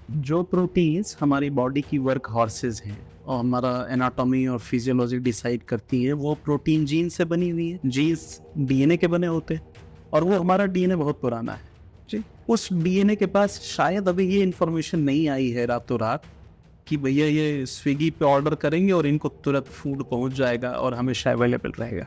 जो प्रोटीन्स हमारी बॉडी की वर्क हॉर्सेस हैं और हमारा एनाटॉमी और फिजियोलॉजी डिसाइड करती है, वो प्रोटीन जीन से बनी हुई है। जीन्स डीएनए के बने होते हैं और वो हमारा डीएनए बहुत पुराना है जी। उस डीएनए के पास शायद अभी ये इन्फॉर्मेशन नहीं आई है रातों रात कि भैया ये स्विगी पे ऑर्डर करेंगे और इनको तुरंत फूड पहुंच जाएगा और हमेशा अवेलेबल रहेगा।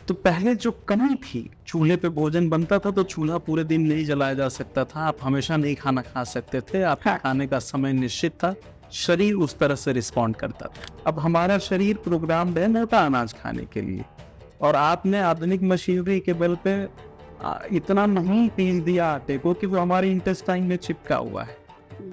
तो पहले जो कमी थी, चूल्हे पे भोजन बनता था तो चूल्हा पूरे दिन नहीं जलाया जा सकता था, आप हमेशा नहीं खाना खा सकते थे, आपका खाने का समय निश्चित था, शरीर उस तरह से रिस्पॉन्ड करता था। अब हमारा शरीर प्रोग्राम्ड है मोटा अनाज खाने के लिए और आपने आधुनिक मशीनरी के बल पे इतना नहीं पीस दिया आटे को कि वो हमारे इंटेस्टाइन में चिपका हुआ है।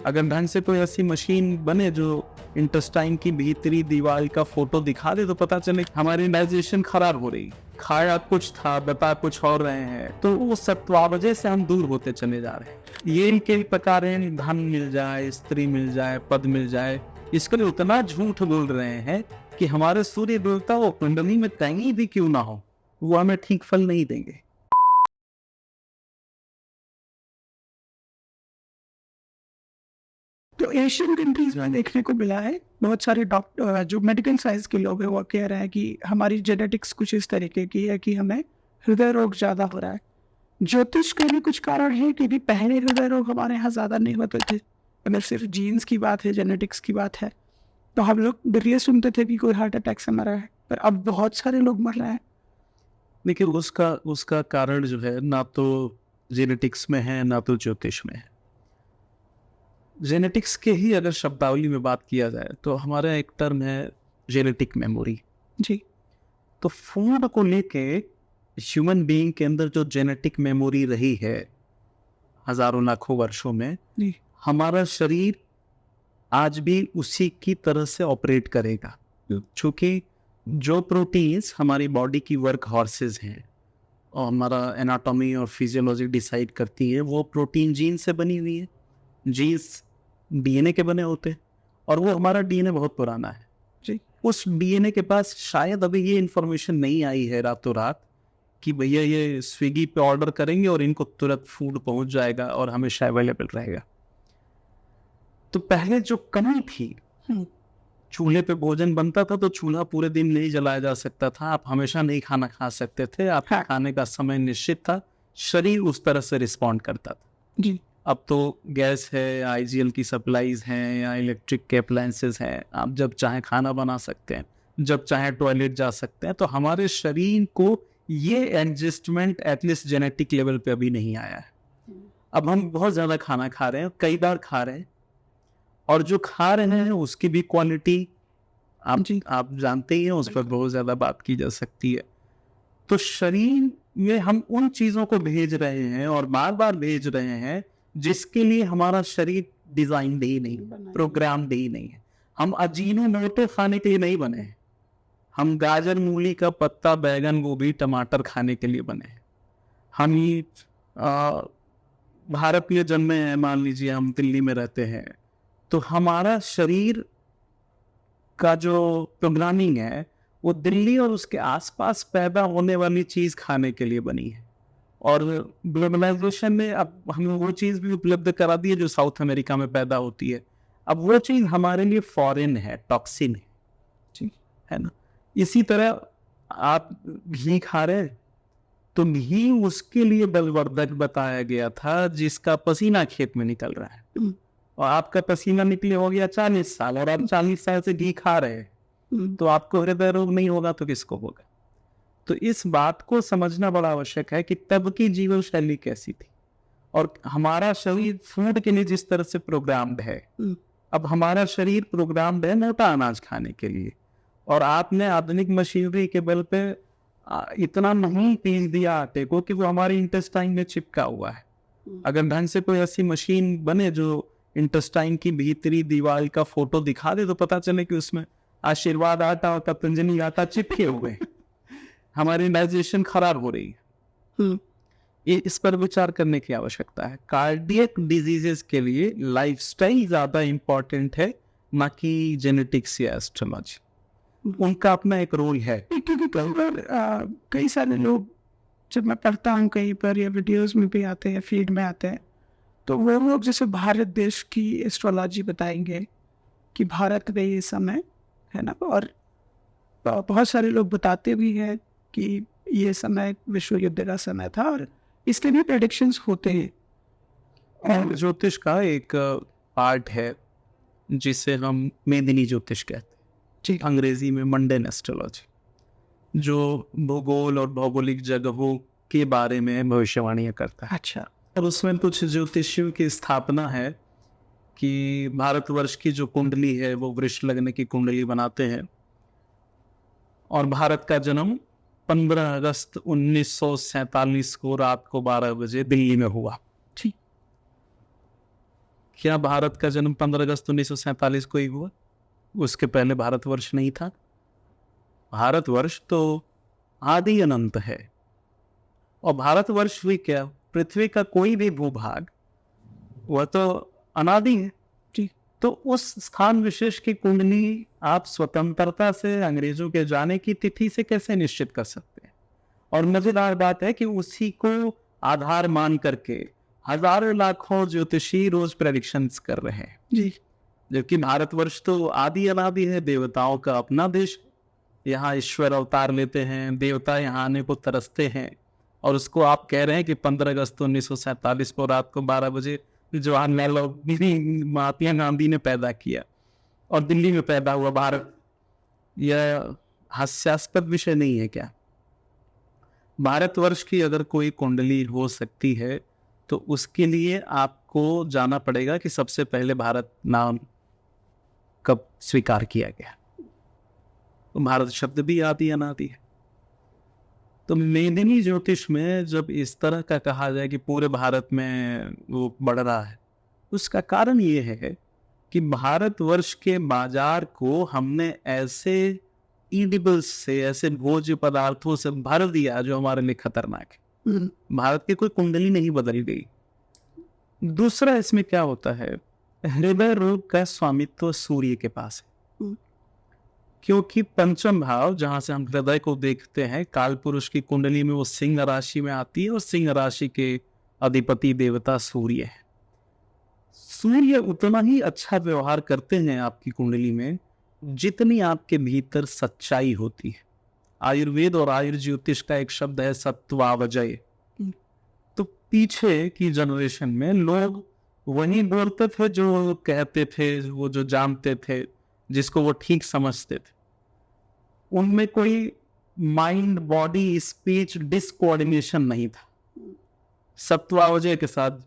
अगर ढंग से कोई ऐसी मशीन बने जो इंटेस्टाइन की भीतरी दीवार का फोटो दिखा दे तो पता चले हमारी डाइजेशन खराब हो रही, खाया कुछ था बता कुछ और रहे हैं, तो वो सत्वावजह से हम दूर होते चले जा रहे हैं। ये इनके प्रकार हैं, धन मिल जाए, स्त्री मिल जाए, पद मिल जाए, इसके लिए उतना झूठ बोल रहे हैं कि हमारे सूर्य देवता वो कुंडली में कहीं भी क्यों ना हो, वो हमें ठीक फल नहीं देंगे। तो एशियन कंट्रीज में देखने को मिला है बहुत सारे डॉक्टर जो मेडिकल साइंस के लोग हैं वो कह रहे हैं कि हमारी जेनेटिक्स कुछ इस तरीके की है कि हमें हृदय रोग ज़्यादा हो रहा है। ज्योतिष के भी कुछ कारण है कि भी पहले हृदय रोग हमारे यहाँ ज़्यादा नहीं होते थे। अगर सिर्फ जीन्स की बात है, जेनेटिक्स की बात है, तो हम लोग डरिए सुनते थे कि कोई हार्ट अटैक से मरा है, पर अब बहुत सारे लोग मर रहे हैं। देखिए उसका उसका कारण जो है ना तो जेनेटिक्स में है ना तो ज्योतिष में है। जेनेटिक्स के ही अगर शब्दावली में बात किया जाए तो हमारा एक टर्म है जेनेटिक मेमोरी जी। तो फूड को लेके ह्यूमन बीइंग के अंदर जो जेनेटिक मेमोरी रही है हजारों लाखों वर्षों में, जी। हमारा शरीर आज भी उसी की तरह से ऑपरेट करेगा। क्योंकि जो प्रोटीन्स हमारी बॉडी की वर्क हॉर्सेस हैं और हमारा एनाटॉमी और फिजियोलॉजी डिसाइड करती है, वो प्रोटीन जीन से बनी हुई है। जीन्स डीएनए के बने होते हैं और वो हमारा डीएनए बहुत पुराना है जी। उस डीएनए के पास शायद अभी ये इन्फॉर्मेशन नहीं आई है रातों रात कि भैया ये स्विगी पे ऑर्डर करेंगे और इनको तुरंत फूड पहुंच जाएगा और हमेशा अवेलेबल रहेगा। तो पहले जो कमी थी, चूल्हे पे भोजन बनता था तो चूल्हा पूरे दिन नहीं जलाया जा सकता था, आप हमेशा नहीं खाना खा सकते थे, आपका खाने का समय निश्चित था, शरीर उस तरह से रिस्पॉन्ड करता था जी। अब तो गैस है, आईजीएल की सप्लाईज हैं या इलेक्ट्रिक के अप्लायंसेस हैं, आप जब चाहे खाना बना सकते हैं, जब चाहे टॉयलेट जा सकते हैं। तो हमारे शरीर को ये एडजस्टमेंट एटलीस्ट जेनेटिक लेवल पे अभी नहीं आया है। अब हम बहुत ज़्यादा खाना खा रहे हैं, कई बार खा रहे हैं, और जो खा रहे हैं उसकी भी क्वालिटी आप जानते ही हैं, उस पर बहुत ज़्यादा बात की जा सकती है। तो शरीर में हम उन चीज़ों को भेज रहे हैं और बार बार भेज रहे हैं जिसके लिए हमारा शरीर डिजाइन ही नहीं, प्रोग्राम ही नहीं है। हम अजीनोमोटो खाने के लिए नहीं बने हैं, हम गाजर मूली का पत्ता बैगन गोभी टमाटर खाने के लिए बने हैं। हम भारतीय जन्मे हैं, मान लीजिए हम दिल्ली में रहते हैं, तो हमारा शरीर का जो प्रोग्रामिंग है वो दिल्ली और उसके आसपास पैदा होने वाली चीज खाने के लिए बनी है। और ग्लोबलाइजेशन ने अब हमें वो चीज भी उपलब्ध करा दी है जो साउथ अमेरिका में पैदा होती है। अब वो चीज हमारे लिए फॉरेन है, टॉक्सिन है, ठीक है ना। इसी तरह आप घी खा रहे हैं तो घी उसके लिए बलवर्धक बताया गया था जिसका पसीना खेत में निकल रहा है, और आपका पसीना निकले हो गया 40 साल और आप 40 साल से घी खा रहे हैं, तो आपको हृदय रोग नहीं होगा तो किसको होगा। तो इस बात को समझना बड़ा आवश्यक है कि तब की जीवन शैली कैसी थी और हमारा शरीर फूड के लिए जिस तरह से प्रोग्राम्ड है, अब हमारा शरीर प्रोग्राम्ड है मोटा अनाज खाने के लिए, और आपने आधुनिक मशीनरी के बल पे इतना नहीं पीस दिया आटे को कि वो हमारे इंटेस्टाइन में चिपका हुआ है। अगर ढंग से कोई ऐसी मशीन बने जो इंटेस्टाइन की भीतरी दीवार का फोटो दिखा दे तो पता चले कि उसमें आशीर्वाद आटा और पतंजलि आटा चिपके हुए हैं, हमारी डाइजेशन खराब हो रही है। ये इस पर विचार करने की आवश्यकता है। कार्डियक डिजीजेस के लिए लाइफस्टाइल ज्यादा इंपॉर्टेंट है, ना कि जेनेटिक्स या एस्ट्रोलॉजी। उनका अपना एक रोल है। क्योंकि कई बार कई सारे लोग, जब मैं पढ़ता हूँ कहीं पर या वीडियोस में भी आते हैं, फीड में आते हैं, तो वो लोग जैसे भारत देश की एस्ट्रोलॉजी बताएंगे कि भारत में ये समय है ना, और बहुत सारे लोग बताते भी हैं कि ये समय विश्व युद्ध का समय था, और इसके भी प्रेडिक्शंस होते हैं। और ज्योतिष का एक पार्ट है जिसे हम मेदिनी ज्योतिष कहते हैं, जी अंग्रेजी में मंडेन एस्ट्रोलॉजी, जो भूगोल और भौगोलिक जगहों के बारे में भविष्यवाणियां करता है। अच्छा और उसमें कुछ ज्योतिषियों की स्थापना है कि भारतवर्ष की जो कुंडली है वो वृष लग्न की कुंडली बनाते हैं, और भारत का जन्म 15 अगस्त 1947 को रात को 12 बजे दिल्ली में हुआ। ठीक। क्या भारत का जन्म 15 अगस्त 1947 को ही हुआ? उसके पहले भारतवर्ष नहीं था? भारतवर्ष तो आदि अनंत है, और भारतवर्ष भी क्या, पृथ्वी का कोई भी भूभाग वह तो अनादि है। जी तो उस स्थान विशेष की कुंडली आप स्वतंत्रता से अंग्रेजों के जाने की तिथि से कैसे निश्चित कर सकते हैं? और मजेदार बात है कि उसी को आधार मान करके हजारों लाखों ज्योतिषी रोज प्रेडिक्शंस कर रहे हैं, जी जबकि भारतवर्ष तो आदि अनादि है, देवताओं का अपना देश। यहाँ ईश्वर अवतार लेते हैं, देवता यहाँ आने को तरसते हैं, और उसको आप कह रहे हैं कि 15 अगस्त 1947 को रात को 12 बजे जवाहरलाल महात्मा गांधी ने पैदा किया और दिल्ली में पैदा हुआ भारत। यह हास्यास्पद विषय नहीं है क्या? भारतवर्ष की अगर कोई कुंडली हो सकती है तो उसके लिए आपको जाना पड़ेगा कि सबसे पहले भारत नाम कब स्वीकार किया गया। तो भारत शब्द भी आदि अनादि है। तो मेदिनी ज्योतिष में जब इस तरह का कहा जाए कि पूरे भारत में वो बढ़ रहा है, उसका कारण ये है कि भारतवर्ष के बाजार को हमने ऐसे ईडिबल्स से, ऐसे भोज्य पदार्थों से भर दिया जो हमारे लिए खतरनाक है। भारत की कोई कुंडली नहीं बदल गई। दूसरा इसमें क्या होता है, हृदय रोग का स्वामित्व सूर्य के पास है, क्योंकि पंचम भाव जहां से हम हृदय को देखते हैं, काल पुरुष की कुंडली में वो सिंह राशि में आती है, और सिंह राशि के अधिपति देवता सूर्य है। सूर्य उतना ही अच्छा व्यवहार करते हैं आपकी कुंडली में जितनी आपके भीतर सच्चाई होती है। आयुर्वेद और आयुर् ज्योतिष का एक शब्द है सत्वावजय। तो पीछे की जनरेशन में लोग वही बोलते थे जो कहते थे, वो जो जानते थे, जिसको वो ठीक समझते थे। उनमें कोई माइंड बॉडी स्पीच डिसकोऑर्डिनेशन नहीं था। सत्वावजय के साथ,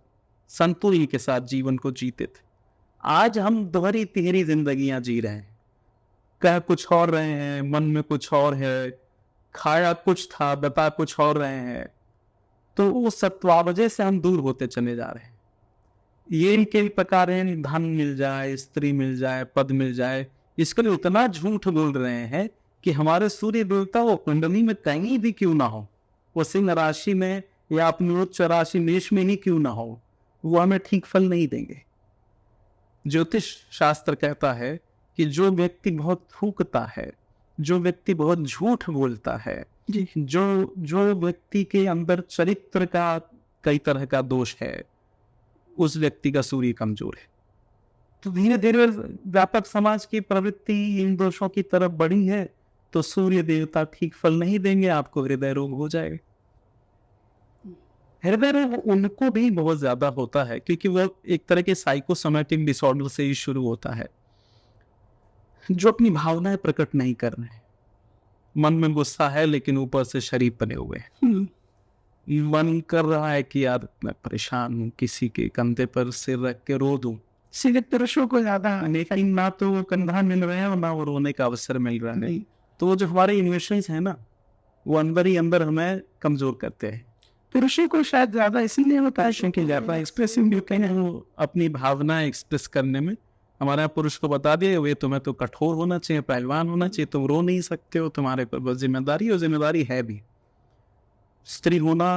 संतुलन के साथ जीवन को जीते थे। आज हम दोहरी तिहरी जिंदगियां जी रहे हैं, कह कुछ और रहे हैं, मन में कुछ और है, खाया कुछ था, बता कुछ और रहे हैं। तो वो सत्वावजय से हम दूर होते चले जा रहे हैं। ये इनके प्रकार हैं, धन मिल जाए, स्त्री मिल जाए, पद मिल जाए, इसके लिए उतना झूठ बोल रहे हैं कि हमारे सूर्य देवता वो कुंडली में कहीं भी क्यों ना हो, वो सिंह राशि में या अपनी उच्च राशि मेष में ही क्यों ना हो, वो हमें ठीक फल नहीं देंगे। ज्योतिष शास्त्र कहता है कि जो व्यक्ति बहुत थूकता है, जो व्यक्ति बहुत झूठ बोलता है, जी जो व्यक्ति के अंदर चरित्र का कई तरह का दोष है, उस व्यक्ति का सूर्य कमजोर है। तो धीरे धीरे व्यापक समाज की प्रवृत्ति इन दोषों की तरफ बढ़ी है, तो सूर्य देवता ठीक फल नहीं देंगे, आपको हृदय रोग हो जाएगा। हृदय रोग उनको भी बहुत ज्यादा होता है क्योंकि वह एक तरह के साइकोसोमैटिक डिसऑर्डर से ही शुरू होता है, जो अपनी भावनाएं प्रकट नहीं कर रहे हैं। मन में गुस्सा है लेकिन ऊपर से शरीफ बने हुए हैं। मन कर रहा है कि यार मैं परेशान हूँ, किसी के कंधे पर सिर रख के रो दूं, सीधे पुरुषों को ज्यादा, लेकिन ना तो वो कंधा मिल रहा है और ना वो रोने का अवसर मिल रहा है। तो वो जो हमारे इमोशंस है ना, वो अंदर ही अंदर हमें कमजोर करते हैं। पुरुषों को शायद ज्यादा इसीलिए होता है क्योंकि ज्यादा एक्सप्रेसिव होते हैं वो अपनी भावना एक्सप्रेस करने में। हमारे यहाँ पुरुष को बता दिए वे तुम्हें तो कठोर होना चाहिए, पहलवान होना चाहिए, तुम रो नहीं सकते हो, तुम्हारे पर बस जिम्मेदारी, और जिम्मेदारी है भी। स्त्री होना,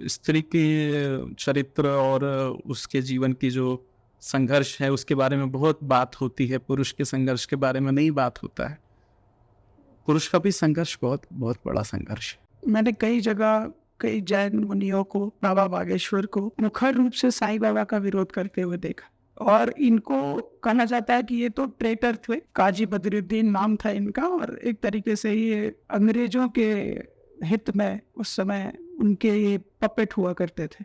स्त्री के चरित्र और उसके जीवन की जो संघर्ष है उसके बारे में बहुत बात होती है, पुरुष के संघर्ष के बारे में नहीं बात होता है। पुरुष का भी संघर्ष बहुत बहुत बड़ा संघर्ष है। मैंने कई जगह कई जैन मुनियों को, बाबा बागेश्वर को मुखर रूप से साईं बाबा का विरोध करते हुए देखा और इनको कहा जाता है कि ये तो ट्रेटर थे। काजी बदरुद्दीन नाम था इनका और एक तरीके से ये अंग्रेजों के हित में उस समय उनके ये पपेट हुआ करते थे।